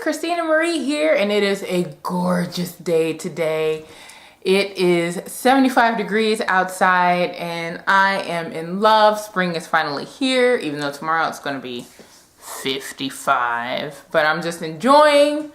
Christina Marie here, and it is a gorgeous day today. It is 75 degrees outside and I am in love. Spring is finally here, even though tomorrow it's going to be 55. But I'm just enjoying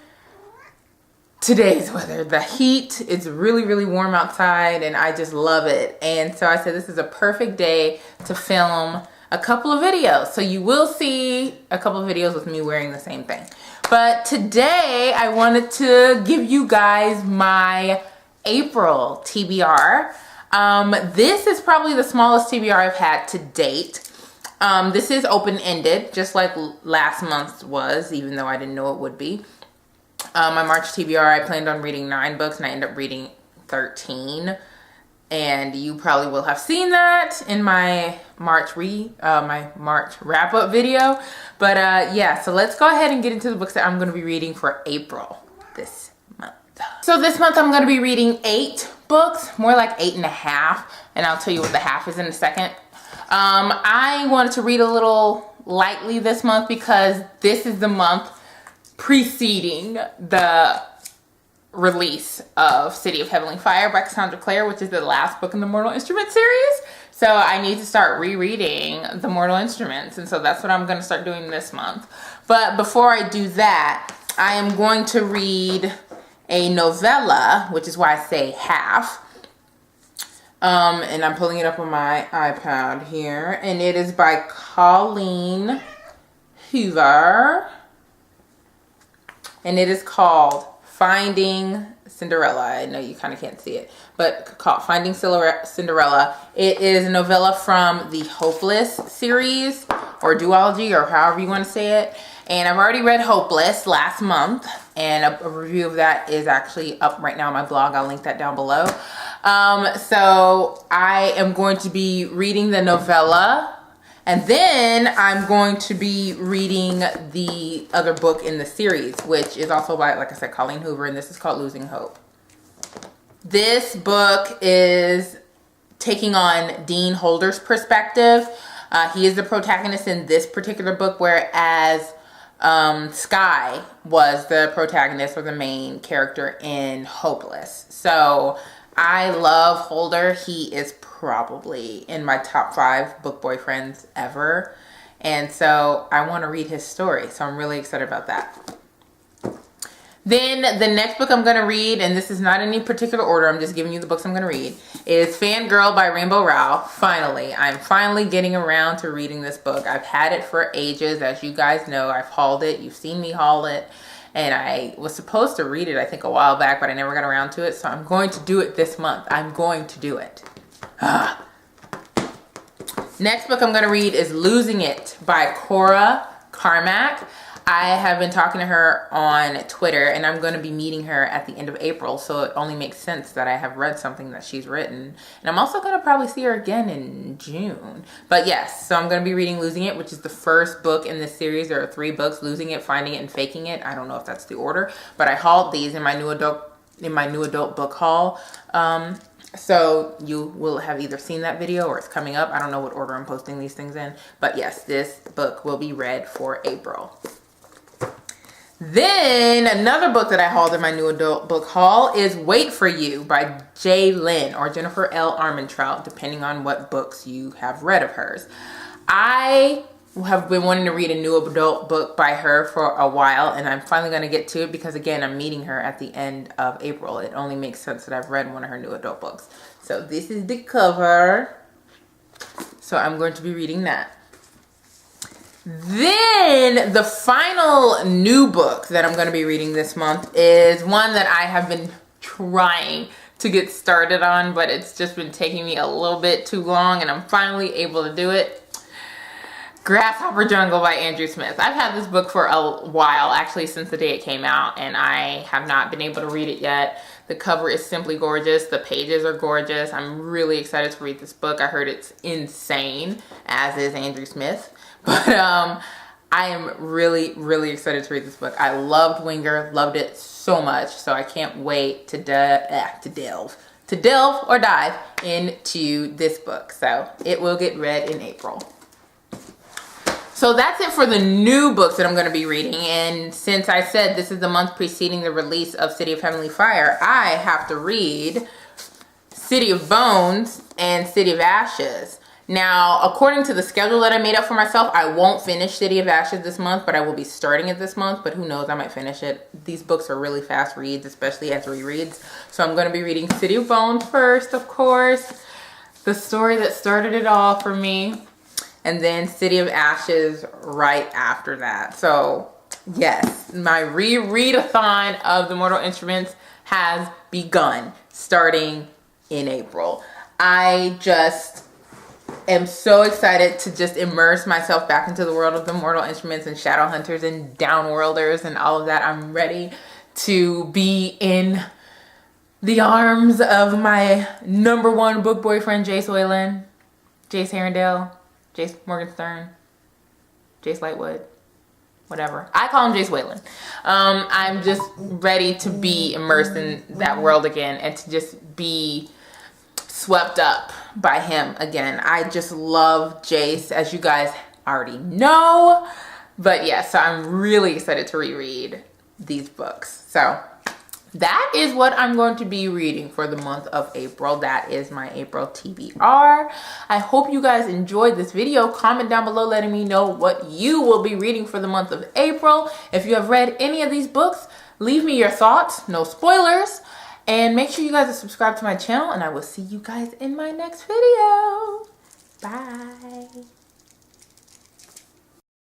today's weather. The heat is really, really warm outside and I just love it. And so I said this is a perfect day to film a couple of videos. So you will see a couple of videos with me wearing the same thing. But today I wanted to give you guys my April TBR. This is probably the smallest TBR I've had to date. This is open-ended, just like last month's was, even though I didn't know it would be. My March TBR, I planned on reading 9 books and I ended up reading 13. And you probably will have seen that in my March wrap-up video. But yeah, so let's go ahead and get into the books that I'm going to be reading for April this month. So this month I'm going to be reading 8 books, more like 8.5, and I'll tell you what the half is in a second. I wanted to read a little lightly this month because this is the month preceding the release of City of Heavenly Fire by Cassandra Clare, which is the last book in the Mortal Instruments series. So I need to start rereading the Mortal Instruments, and so that's what I'm going to start doing this month. But before I do that, I am going to read a novella, which is why I say half. And I'm pulling it up on my iPad here, and it is by Colleen Hoover, and it is called Finding Cinderella. I know you kind of can't see it, but called Finding Cinderella. It is a novella from the Hopeless series, or duology, or however you want to say it. And I've already read Hopeless last month, and a review of that is actually up right now on my blog. I'll link that down below. So I am going to be reading the novella, and then I'm going to be reading the other book in the series, which is also by, like I said, Colleen Hoover, and this is called Losing Hope. This book is taking on Dean Holder's perspective. He is the protagonist in this particular book, whereas Sky was the protagonist or the main character in Hopeless. So I love Holder. He is probably in my top 5 book boyfriends ever. And so I want to read his story. So I'm really excited about that. Then the next book I'm going to read, and this is not in any particular order, I'm just giving you the books I'm going to read, is Fangirl by Rainbow Rowell. Finally, I'm finally getting around to reading this book. I've had it for ages. As you guys know, I've hauled it. You've seen me haul it. And I was supposed to read it, I think, a while back, but I never got around to it. So I'm going to do it this month. I'm going to do it. Next book I'm going to read is Losing It by Cora Carmack. I have been talking to her on Twitter, and I'm going to be meeting her at the end of April, so it only makes sense that I have read something that she's written. And I'm also going to probably see her again in June. But yes, so I'm going to be reading Losing It, which is the first book in this series. There are 3 books: Losing It, Finding It, and Faking It. I don't know if that's the order, but I hauled these in my new adult book haul. So you will have either seen that video or it's coming up. I don't know what order I'm posting these things in, but yes, this book will be read for April. Then another book that I hauled in my new adult book haul is Wait For You by J. Lynn, or Jennifer L. Armentrout, depending on what books you have read of hers. I have been wanting to read a new adult book by her for a while, and I'm finally going to get to it because, again, I'm meeting her at the end of April. It only makes sense that I've read one of her new adult books. So this is the cover. So I'm going to be reading that. Then the final new book that I'm going to be reading this month is one that I have been trying to get started on, but it's just been taking me a little bit too long, and I'm finally able to do it. Grasshopper Jungle by Andrew Smith. I've had this book for a while, actually since the day it came out, and I have not been able to read it yet. The cover is simply gorgeous. The pages are gorgeous. I'm really excited to read this book. I heard it's insane, as is Andrew Smith. But I am really, really excited to read this book. I loved Winger, loved it so much, so I can't wait to delve or dive into this book. So it will get read in April. So that's it for the new books that I'm going to be reading. And since I said this is the month preceding the release of City of Heavenly Fire, I have to read City of Bones and City of Ashes. Now, according to the schedule that I made up for myself, I won't finish City of Ashes this month, but I will be starting it this month. But who knows, I might finish it. These books are really fast reads, especially as rereads. So I'm going to be reading City of Bones first, of course. The story that started it all for me. And then City of Ashes right after that. So, yes, my reread-a-thon of The Mortal Instruments has begun, starting in April. I just am so excited to just immerse myself back into the world of The Mortal Instruments and Shadowhunters and Downworlders and all of that. I'm ready to be in the arms of my #1 book boyfriend, Jace Whalen, Jace Herondale, Jace Morgenstern, Jace Lightwood, whatever. I call him Jace Whalen. I'm just ready to be immersed in that world again and to just be swept up by him again. I just love Jace, as you guys already know. But yeah, so I'm really excited to reread these books. So that is what I'm going to be reading for the month of April. That is my April TBR. I hope you guys enjoyed this video. Comment down below letting me know what you will be reading for the month of April. If you have read any of these books, leave me your thoughts. No spoilers. And make sure you guys are subscribed to my channel, and I will see you guys in my next video. Bye.